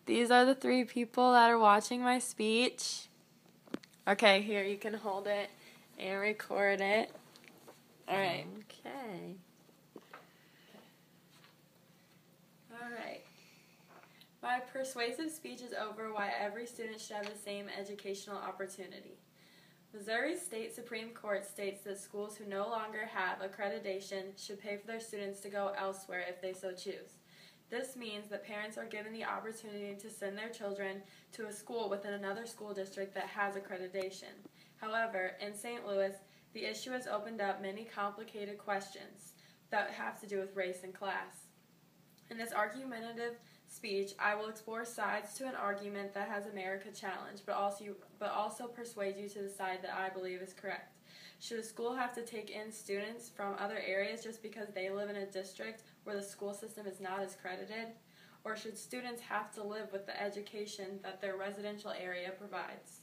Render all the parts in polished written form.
These are the 3 people that are watching my speech. Okay, here, you can hold it and record it. Alright. Okay. Alright. My persuasive speech is over why every student should have the same educational opportunity. Missouri State Supreme Court states that schools who no longer have accreditation should pay for their students to go elsewhere if they so choose. This means that parents are given the opportunity to send their children to a school within another school district that has accreditation. However, in St. Louis, the issue has opened up many complicated questions that have to do with race and class. In this argumentative speech, I will explore sides to an argument that has America challenged, but also persuade you to the side that I believe is correct. Should a school have to take in students from other areas just because they live in a district where the school system is not as credited? Or should students have to live with the education that their residential area provides?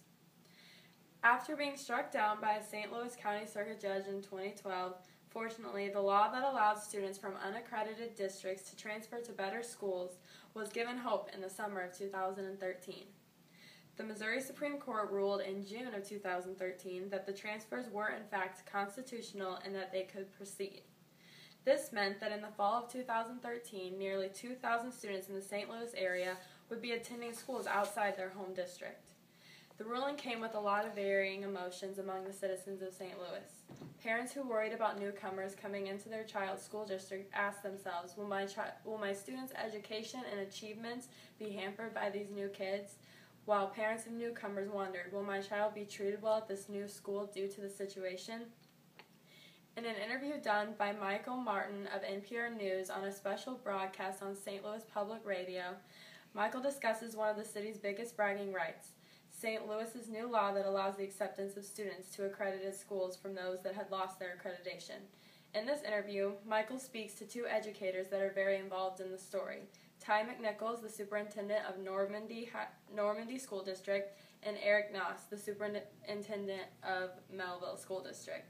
After being struck down by a St. Louis County Circuit judge in 2012, fortunately, the law that allowed students from unaccredited districts to transfer to better schools was given hope in the summer of 2013. The Missouri Supreme Court ruled in June of 2013 that the transfers were in fact constitutional and that they could proceed. This meant that in the fall of 2013, nearly 2,000 students in the St. Louis area would be attending schools outside their home district. The ruling came with a lot of varying emotions among the citizens of St. Louis. Parents who worried about newcomers coming into their child's school district asked themselves, will my student's education and achievements be hampered by these new kids? While parents of newcomers wondered, will my child be treated well at this new school due to the situation? In an interview done by Michael Martin of NPR News on a special broadcast on St. Louis Public Radio, Michael discusses one of the city's biggest bragging rights, St. Louis's new law that allows the acceptance of students to accredited schools from those that had lost their accreditation. In this interview, Michael speaks to 2 educators that are very involved in the story, Ty McNichols, the superintendent of Normandy School District, and Eric Noss, the superintendent of Melville School District.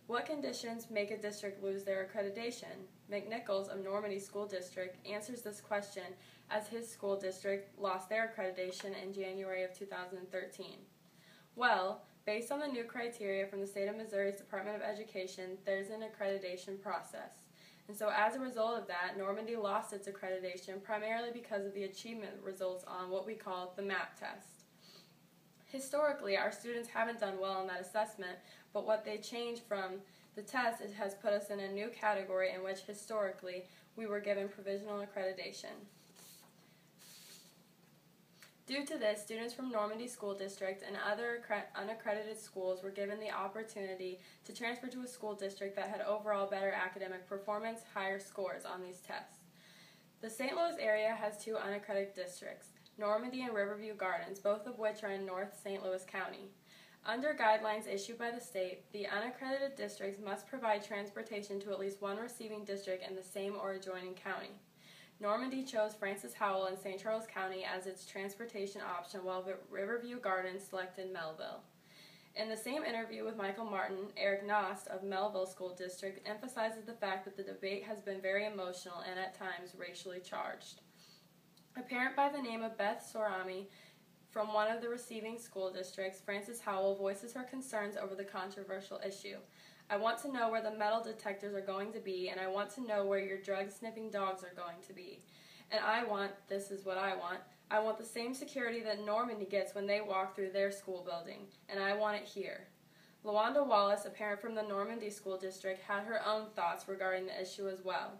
What conditions make a district lose their accreditation? McNichols of Normandy School District answers this question as his school district lost their accreditation in January of 2013. Well, based on the new criteria from the state of Missouri's Department of Education, there's an accreditation process. And so as a result of that, Normandy lost its accreditation primarily because of the achievement results on what we call the MAP test. Historically, our students haven't done well on that assessment, but what they changed from the test has put us in a new category in which historically we were given provisional accreditation. Due to this, students from Normandy School District and other unaccredited schools were given the opportunity to transfer to a school district that had overall better academic performance, higher scores on these tests. The St. Louis area has 2 unaccredited districts, Normandy and Riverview Gardens, both of which are in North St. Louis County. Under guidelines issued by the state, the unaccredited districts must provide transportation to at least one receiving district in the same or adjoining county. Normandy chose Francis Howell in St. Charles County as its transportation option, while Riverview Gardens selected Melville. In the same interview with Michael Martin, Eric Noss of Melville School District emphasizes the fact that the debate has been very emotional and at times racially charged. A parent by the name of Beth Sorami from one of the receiving school districts, Francis Howell, voices her concerns over the controversial issue. I want to know where the metal detectors are going to be, and I want to know where your drug-sniffing dogs are going to be. And this is what I want the same security that Normandy gets when they walk through their school building, and I want it here. LaWanda Wallace, a parent from the Normandy School District, had her own thoughts regarding the issue as well.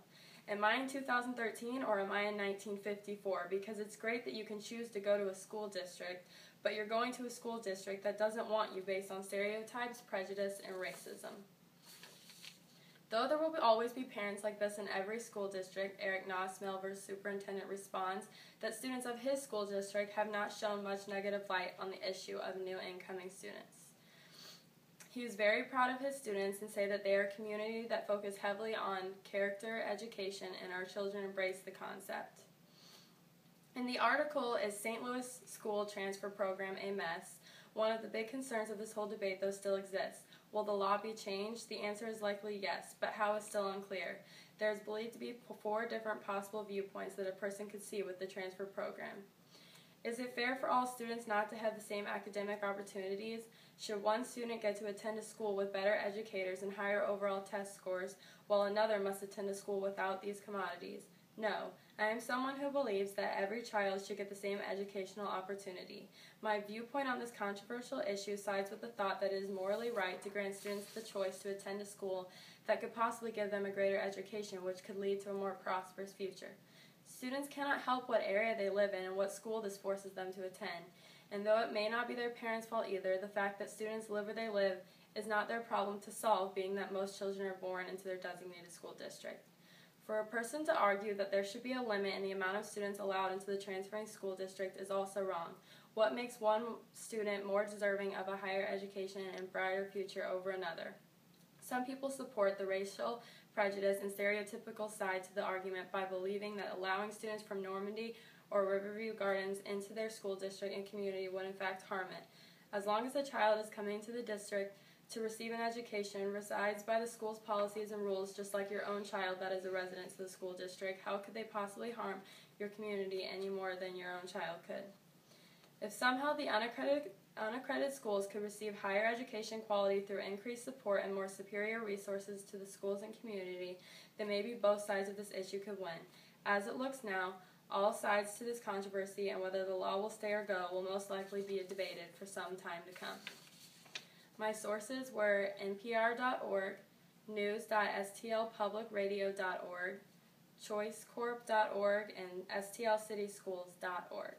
Am I in 2013 or am I in 1954? Because it's great that you can choose to go to a school district, but you're going to a school district that doesn't want you based on stereotypes, prejudice, and racism. Though there will always be parents like this in every school district, Eric Noss, Melville's superintendent, responds that students of his school district have not shown much negative light on the issue of new incoming students. He was very proud of his students and say that they are a community that focus heavily on character, education, and our children embrace the concept. In the article, Is St. Louis School Transfer Program a Mess? One of the big concerns of this whole debate, though, still exists. Will the law be changed? The answer is likely yes, but how is still unclear. There is believed to be 4 different possible viewpoints that a person could see with the transfer program. Is it fair for all students not to have the same academic opportunities? Should one student get to attend a school with better educators and higher overall test scores, while another must attend a school without these commodities? No. I am someone who believes that every child should get the same educational opportunity. My viewpoint on this controversial issue sides with the thought that it is morally right to grant students the choice to attend a school that could possibly give them a greater education, which could lead to a more prosperous future. Students cannot help what area they live in and what school this forces them to attend. And though it may not be their parents' fault either, the fact that students live where they live is not their problem to solve, being that most children are born into their designated school district. For a person to argue that there should be a limit in the amount of students allowed into the transferring school district is also wrong. What makes one student more deserving of a higher education and brighter future over another? Some people support the racial prejudice and stereotypical side to the argument by believing that allowing students from Normandy or Riverview Gardens into their school district and community would in fact harm it. As long as a child is coming to the district to receive an education, resides by the school's policies and rules just like your own child that is a resident of the school district, how could they possibly harm your community any more than your own child could? If somehow the unaccredited schools could receive higher education quality through increased support and more superior resources to the schools and community, then maybe both sides of this issue could win. As it looks now, all sides to this controversy and whether the law will stay or go will most likely be debated for some time to come. My sources were npr.org, news.stlpublicradio.org, choicecorp.org, and stlcityschools.org.